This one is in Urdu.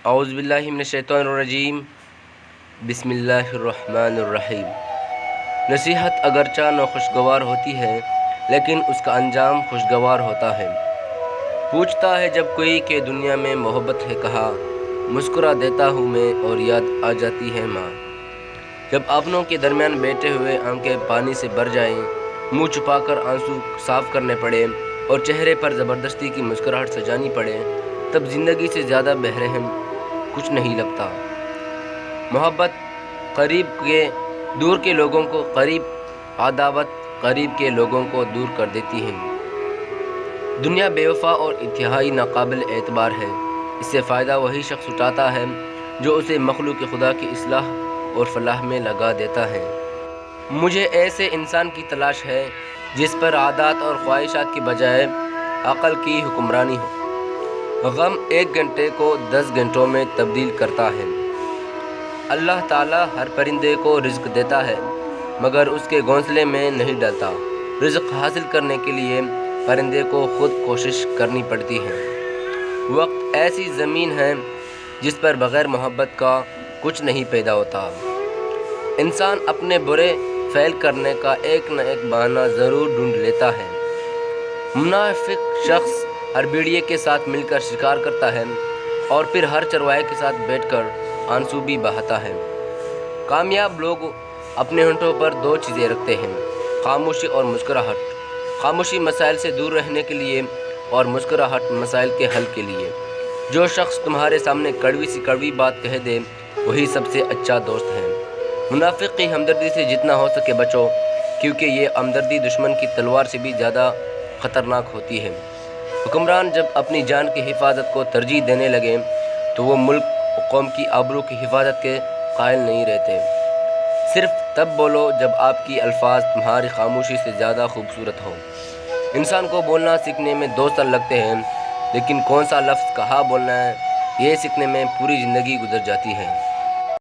اعوذ باللہ من الشیطان الرجیم، بسم اللہ الرحمن الرحیم۔ نصیحت اگرچہ ناخوشگوار ہوتی ہے لیکن اس کا انجام خوشگوار ہوتا ہے۔ پوچھتا ہے جب کوئی کہ دنیا میں محبت ہے کہاں، مسکرا دیتا ہوں میں اور یاد آ جاتی ہے ماں۔ جب اپنوں کے درمیان بیٹھے ہوئے آنکھیں پانی سے بھر جائیں، منہ چھپا کر آنسو صاف کرنے پڑے اور چہرے پر زبردستی کی مسکراہٹ سجانی پڑے، تب زندگی سے زیادہ بہرحم کچھ نہیں لگتا۔ محبت قریب کے دور کے لوگوں کو قریب، عداوت قریب کے لوگوں کو دور کر دیتی ہے۔ دنیا بے وفا اور انتہائی ناقابل اعتبار ہے۔ اس سے فائدہ وہی شخص اٹھاتا ہے جو اسے مخلوق خدا کی اصلاح اور فلاح میں لگا دیتا ہے۔ مجھے ایسے انسان کی تلاش ہے جس پر عادات اور خواہشات کی بجائے عقل کی حکمرانی ہو۔ غم 1 گھنٹے کو 10 گھنٹوں میں تبدیل کرتا ہے۔ اللہ تعالیٰ ہر پرندے کو رزق دیتا ہے مگر اس کے گھونسلے میں نہیں ڈالتا۔ رزق حاصل کرنے کے لیے پرندے کو خود کوشش کرنی پڑتی ہے۔ وقت ایسی زمین ہے جس پر بغیر محبت کا کچھ نہیں پیدا ہوتا۔ انسان اپنے برے فعل کرنے کا ایک نہ ایک بہانہ ضرور ڈھونڈ لیتا ہے۔ منافق شخص ہر بھیڑیے کے ساتھ مل کر شکار کرتا ہے اور پھر ہر چرواہے کے ساتھ بیٹھ کر آنسو بھی بہاتا ہے۔ کامیاب لوگ اپنے ہونٹوں پر 2 چیزیں رکھتے ہیں، خاموشی اور مسکراہٹ۔ خاموشی مسائل سے دور رہنے کے لیے اور مسکراہٹ مسائل کے حل کے لیے۔ جو شخص تمہارے سامنے کڑوی سی کڑوی بات کہہ دے وہی سب سے اچھا دوست ہے۔ منافق کی ہمدردی سے جتنا ہو سکے بچو، کیونکہ یہ ہمدردی دشمن کی تلوار سے بھی زیادہ خطرناک ہوتی ہے۔ حکمران جب اپنی جان کی حفاظت کو ترجیح دینے لگے تو وہ ملک و قوم کی آبرو کی حفاظت کے قائل نہیں رہتے۔ صرف تب بولو جب آپ کی الفاظ تمہاری خاموشی سے زیادہ خوبصورت ہو۔ انسان کو بولنا سیکھنے میں 2 سال لگتے ہیں لیکن کون سا لفظ کہاں بولنا ہے یہ سیکھنے میں پوری زندگی گزر جاتی ہے۔